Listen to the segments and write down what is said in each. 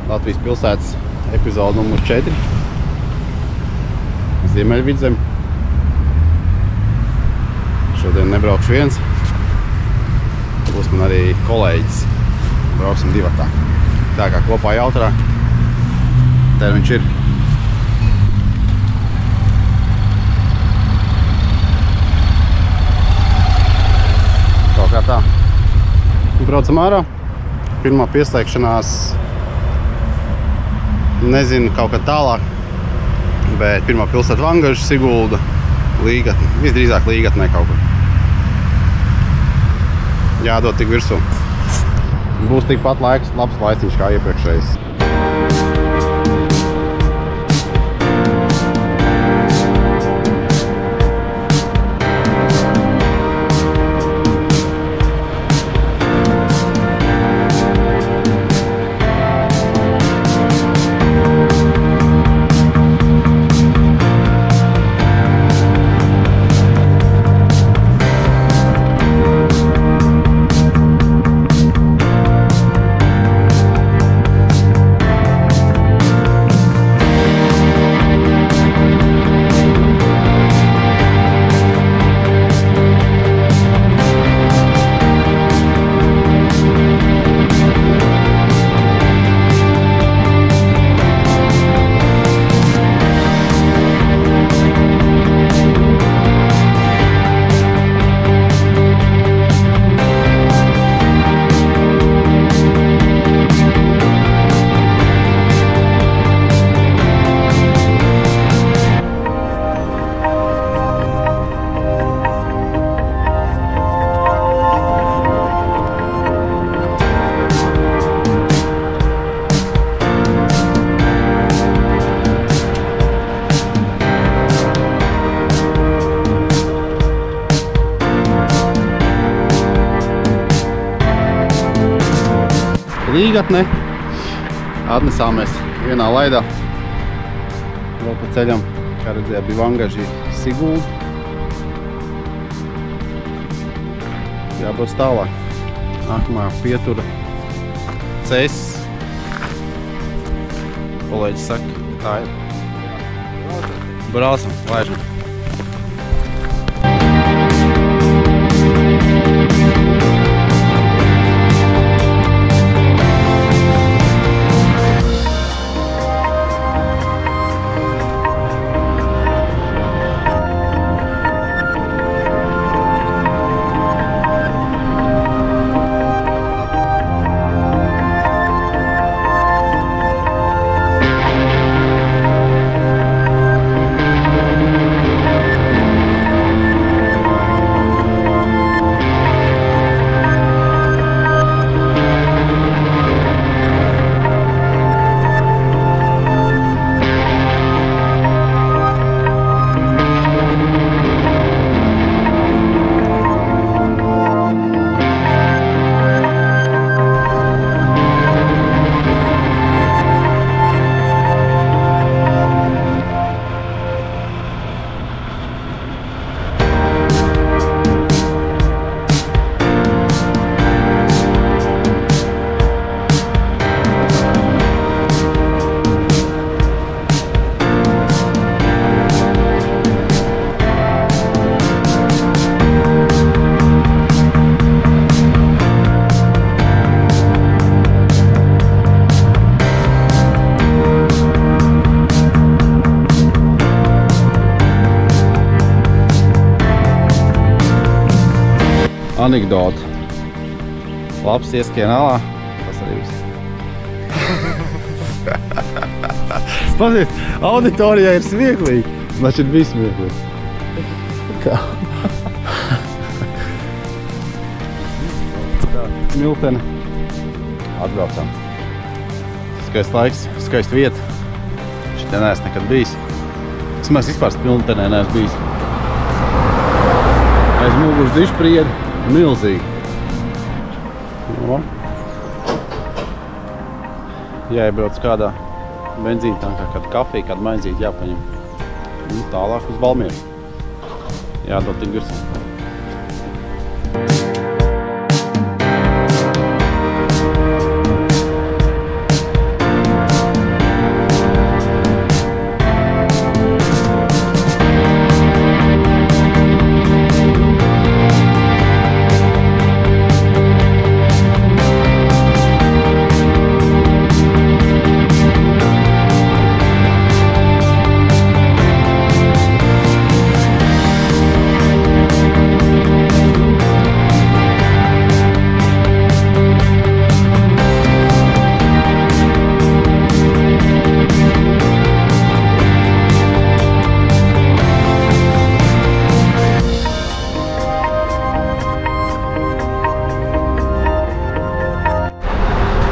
Latvijas pilsētas epizode numur 4. Ziemeļvidzem. Šodien nebraukšu viens. Būs man arī kolēģis. Brauksim divatā. Tā kā kopā jautrā. Tā viņš ir. Kaut kā tā. Braucam ārā. Pirmā pieslēgšanās, nezinu, kaut kā tālāk, bet pirmā pilsēta Vangaža, Sigulda, Līgatne, visdrīzāk Līgatnē kaut kur. Jādod tik virsū. Būs tikpat labs laiciņš kā iepriekšējais. Līgatne. Atnesāmies vienā laidā. Vēl pa ceļam, kā redzēja, bija Vangaži, Sigulda. Jābrauc tālāk. Nākamā pietura Cēs. Kolēģis saka, ka tā ir. Braucam, laižam. Anekdota. Labs ieskrien alā. Tas arī viss. Paziet, auditorijā ir smieklīgi. Znači ir viss smieklīgi. Kā? Smiltene. Atbraucām. Skaists laiks, skaista vieta. Šitā neesmu nekad bijis. Es mēs vispār Smiltenē neesmu bijis. Aiz muguras dišpriedi. Milzīgi. No. Jāiebrauc kādā benzīntankā, kāda kafija, kāda maizīte jāpaņem. Un tālāk uz Valmieru. Jādod tik virsū.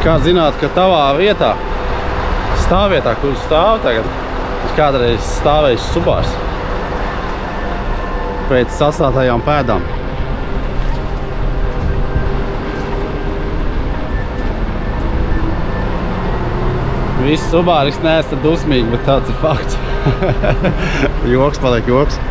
Kā zināt, ka tavā vietā, stāvvietā, kur stāv tagad, ir kādreiz stāvējis Subārs pēc sastātajām pēdām. Visi Subāris neesat dusmīgi, bet tāds ir fakts. Joks paliek joks.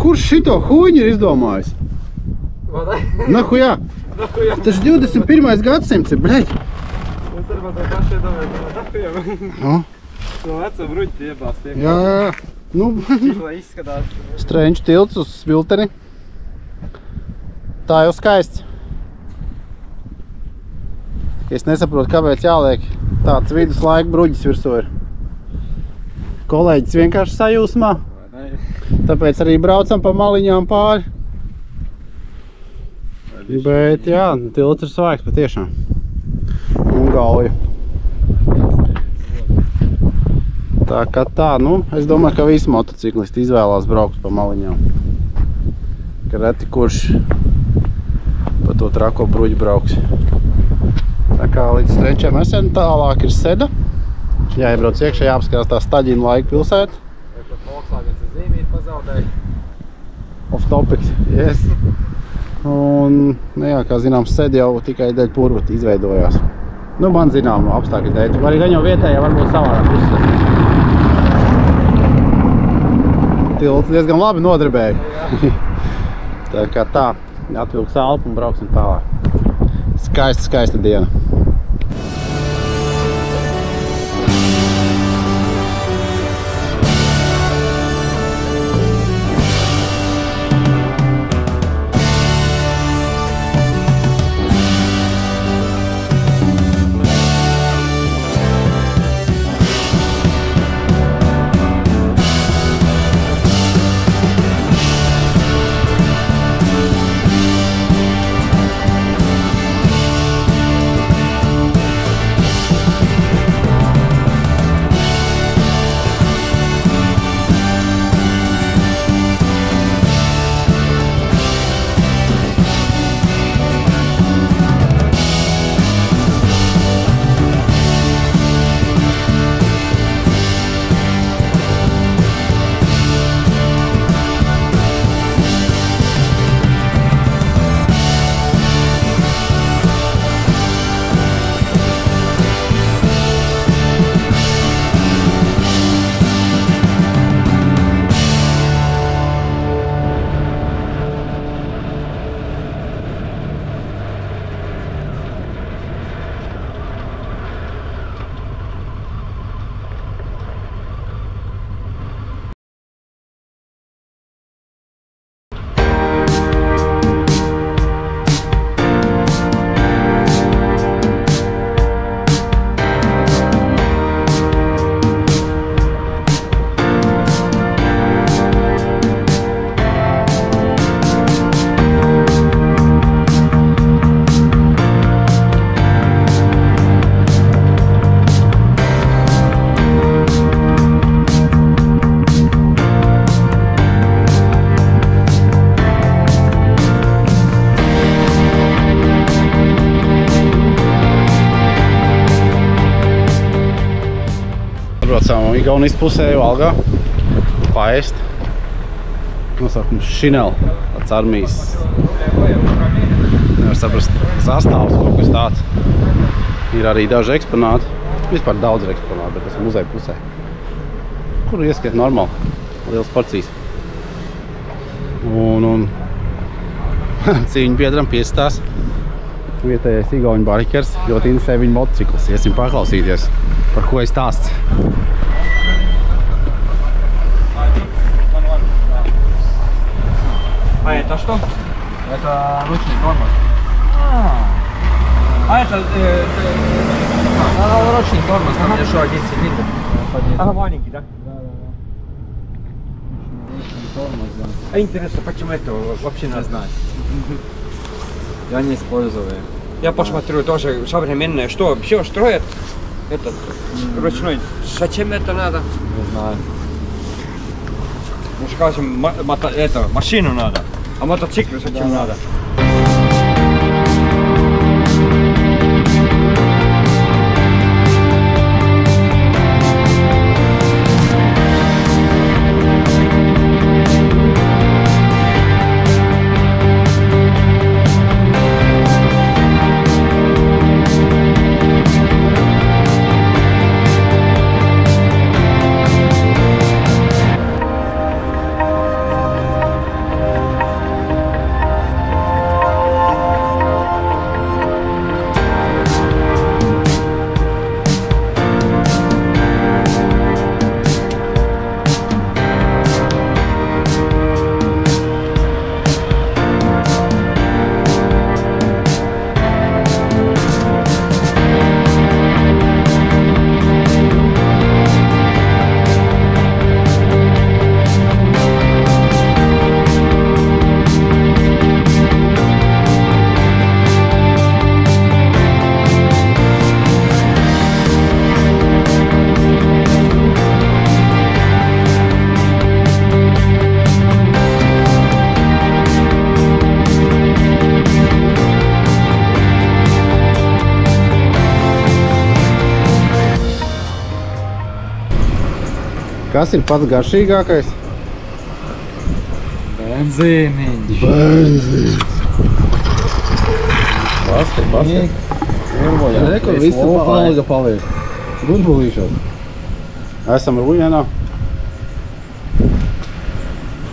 Kurš šito huņu ir izdomājis? Nahujā? Tas 21. gadsimts ir, bļeļ. Es varbūt tā paši iedomāju, ka nahujam. No veca bruģi iebāst. Jā. Nu, lai izskatās. Strenču tilts uz Smilteni. Tā jau skaists. Es nesaprotu, kāpēc jāliek tāds viduslaika bruģis virsū ir. Kolēģis vienkārši sajūsmā. Tāpēc arī braucam pa maliņām pāri. Bet jā, tilts ir svaigs patiešām. Un gauja. Tā kā tā, nu, es domāju, ka visi motociklisti izvēlās braukt pa maliņām. Ka reti kurš pa to trako bruģi brauks. Tā kā līdz Strenčiem esen tālāk ir Seda. Jāiebrauc iekšā, jāapskatās tā Staģina laika pilsēta. Volkswagens zīmīt pazaudēja. Off topics, yes. Un, nu jā, kā zināms, Sed jau tikai dēļ purvata izveidojās. Nu, man zinām, apstākļi dēļ. Arī gan jau vietējā varbūt savādāk uzsver. Tilts diezgan labi nodarbēja. Tā kā tā, atvilks elpu un brauksim tālāk. Skaista diena. Braucām Igaunijas pusē, Valgā, paēst. Nosaukums Chanel, tāds armijas, nevar saprast, sastāvs, kaut kas tāds. Ir arī daži eksponāti, vispār daudz eksponāti, bet tas ir muzeja pusē. Kur ieskriet normāli, liels porcijas. Un cīņu biedram piestās vietējais igauņu barikers, ļoti interesē viņa motociklus. Iesim paklausīties, par ko ir stāsts. А это что? Это ручный тормоз. Это ручный тормоз, там еще один цилиндр. Ага, маленький, да? А интересно, почему это вообще надо знать? Я не использую. Я посмотрю тоже современное, что все строят этот ручной. Зачем это надо? Не знаю. Ну скажем, это машину надо, а мотоцикл зачем Да. надо? Kas ir pats garšīgākais? Benzīniņš. Benzīns. Basket. Rekur visi palga paliek. Burbulīšos. Esam Rūjienā.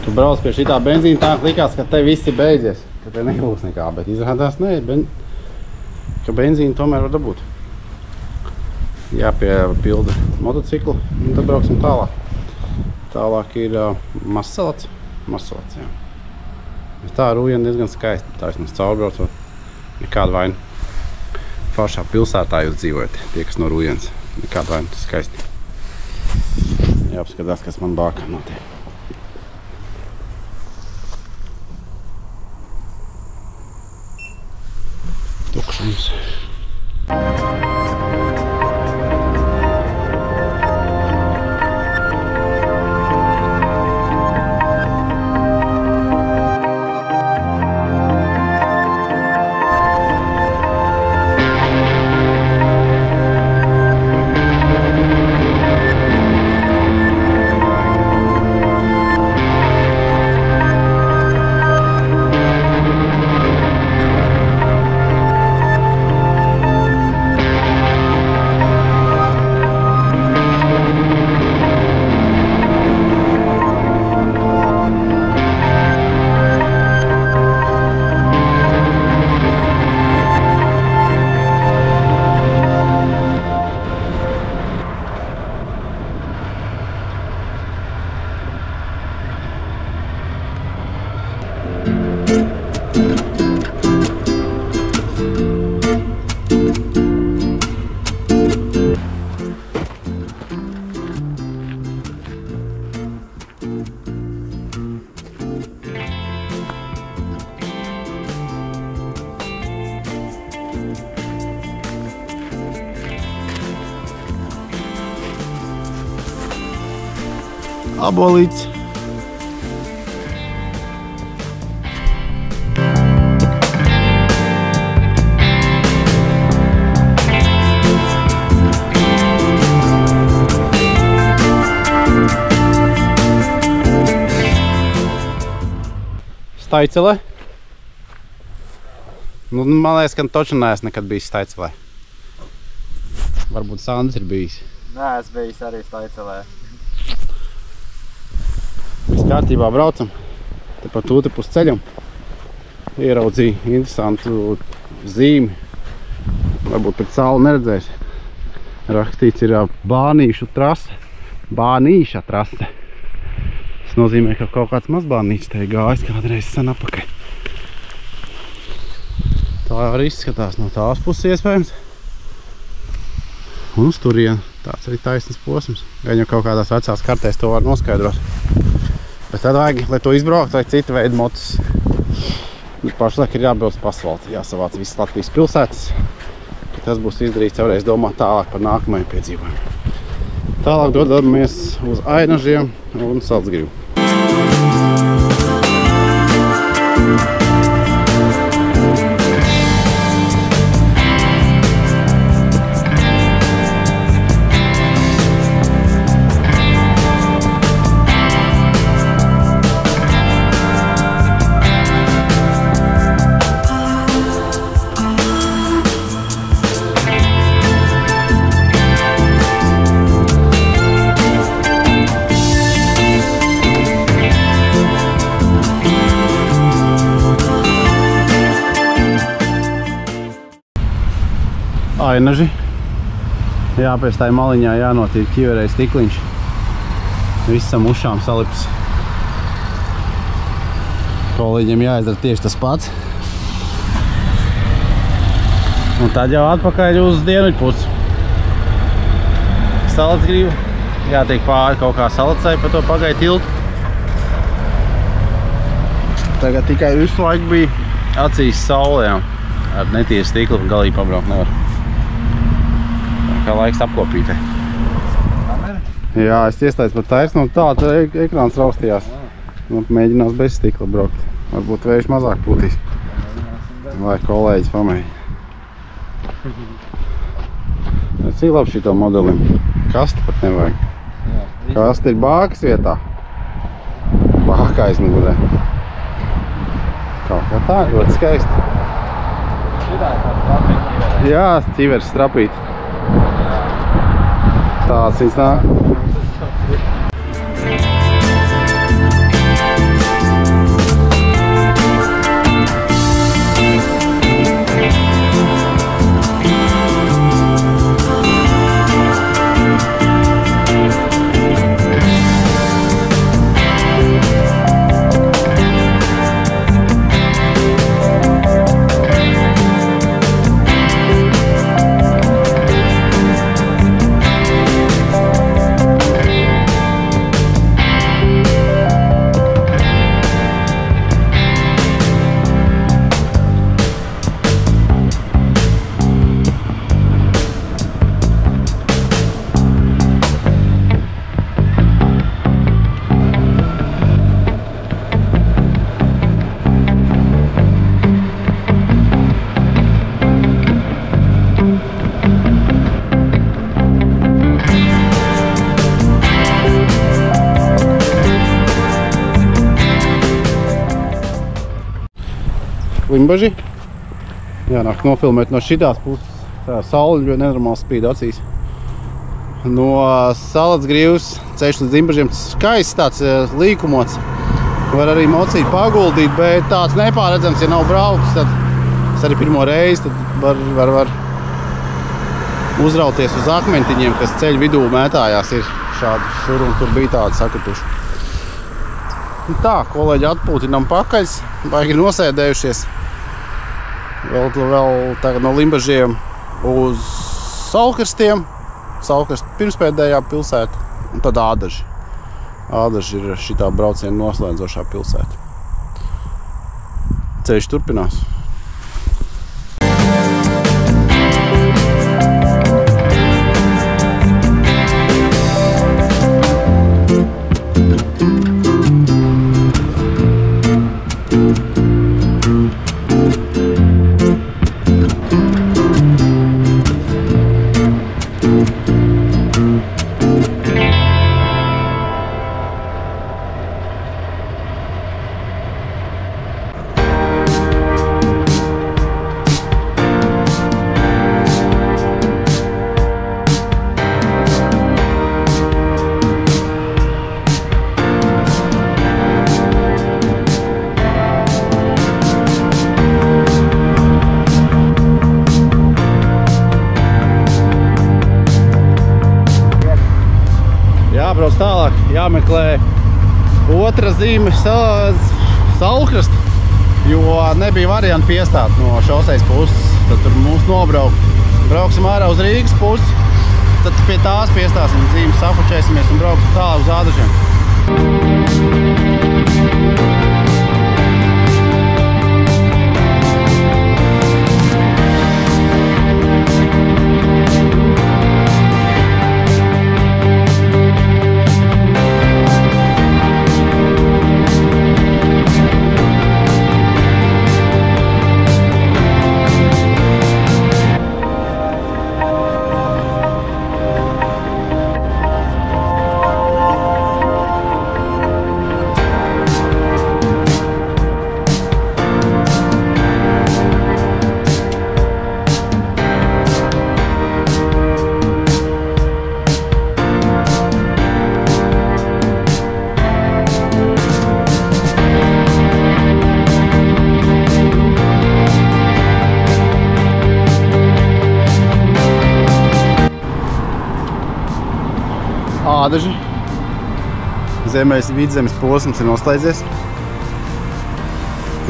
Tu brauc pie šitā benzīna, tā likās, ka te viss ir beidzies. Ka te nebūs nekā, bet izrādās nē, ka benzīnu tomēr var dabūt. Jāpiepilda motociklu un tad brauksim tālāk. Tālāk ir Mazsalats. Mazsalats, jā. Bet tā Rūjiena diezgan skaista. Tā es mums caurbraucot. Nekāda vaina. Foršā pilsētā jūs dzīvojat, tie, kas no Rūjienas. Nekāda vaina, skaisti. Jāapskatās, kas man bākā notiek. Tukšums. Abolīts. Staicelē? Nu, man liekas, ka toču neesmu nekad bijis Staicelē. Varbūt Sandis ir bijis. Nē, es bijis arī Staicelē. Viss kārtībā braucam. Te pa tūti pus ceļam. Ieraudzīju interesantu zīmi. Varbūt pēc sauli neredzēs. Rakstīts ir Bānīšu trase. Bānīša trase. Tas nozīmē, ka kaut kāds mazbānīšs te ir gājis kādreiz sen apakaļ. Tā arī izskatās no tās puses iespējams. Un uz turien tāds arī taisnes posms. Gan jau kaut kādās vecās kartēs to var noskaidrot. Bet tad vajag, lai to izbraukt, vai cita veida motus. Pašlaik ir jābrauc pa asfaltu, jāsavāc visas Latvijas pilsētas. Kad tas būs izdarīts, varēs domāt tālāk par nākamajiem piedzīvojumiem. Tālāk dodamies uz Ainažiem un Salcgrivu. Ainaži. Jā, pēc tā maliņā jānotīk ķiverēja stikliņš. Visam ušām salips. Kolēģiem jāizdara tieši tas pats. Un tad jau atpakaļ uz dienvidu pusi. Salcgrivu. Jātiek pāri kaut kā Salacai pa to pagai tiltu. Tagad tikai visu laiku bija acīs saulē. Ar netiesu stiklu galīgi pabraukt nevar. Kā laiks apkopītē. Jā, es ieslēdzu pat taisnu, un tā ekrāns raustījās. Nu, mēģinās bez stikla braukt. Varbūt vējš mazāk pūtīs. Lai kolēģis pamēģina. Cik labi šito modelim. Kasti pat nevajag. Kasti ir bākas vietā. Bāka aizmugurē. Kaut kā tā, ļoti skaisti. Jā, ķivers strapīt. Tāds viņš nāk. Limbaži. Jānāk nofilmēt no šitās puses. Tā saule ļoti nenormāli spīd acīs. No Salacgrivas ceļš līdz Limbažiem skaists tāds līkumots. Var arī mocīt paguldīt, bet tāds nepārredzams, ja nav brauks, tad es arī pirmo reizi tad var uzrauties uz akmentiņiem, kas ceļu vidū mētājās ir šādi šur un tur bija tādi sakrituši. Tā, kolēģi atpūtinām pakaļs, baigi nosēdējušies. Vēl tagad no Limbažiem uz Saulkarstiem. Saulkarst pirmspēdējā pilsēta un tad Ādaži. Ādaži ir šitā brauciena noslēdzošā pilsēta. Ceļš turpinās. jābrauc tālāk, jāmeklē otra zīme Saulkrasta, jo nebija varianti piestāt no šoseis puses. Tad tur mums nobraukt. Brauksim ārā uz Rīgas pusi, tad pie tās piestāsim zīmes, safučēsimies un brauksim tālāk uz Ādažiem. Ādaži. Vidzemes posms ir noslēdzies.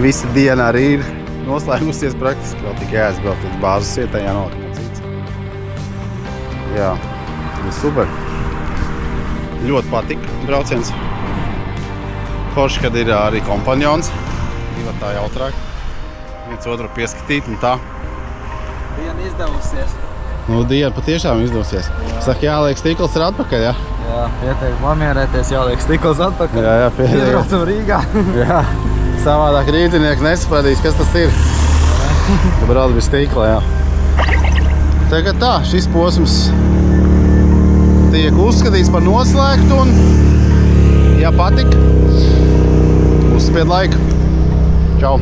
Visa diena arī ir noslēgusies praktiski. Vēl tikai jāizbraukt līdz bāzes vietai, jānoliek no cits. Jā, tas ir super. Ļoti patika brauciens. Forši, kad ir arī kompanjons. Divi tā jautrāk. Viens otru pieskatīt un tā. Diena izdevusies. Nu, diena patiešām izdevusies. Saka, jāliek stikls ir atpakaļ, jā? Jā, pietiek mamierēties, jāliek stikls atpakaļ. Jā, pietiek. Iebraucam Rīgā. Jā, savādāk rīzinieki nesapratīs, kas tas ir. Brauc bez stikla, jā. Tagad tā, šis posms tiek uzskatīts par noslēgtu un, ja patika, uzspied laiku. Čau!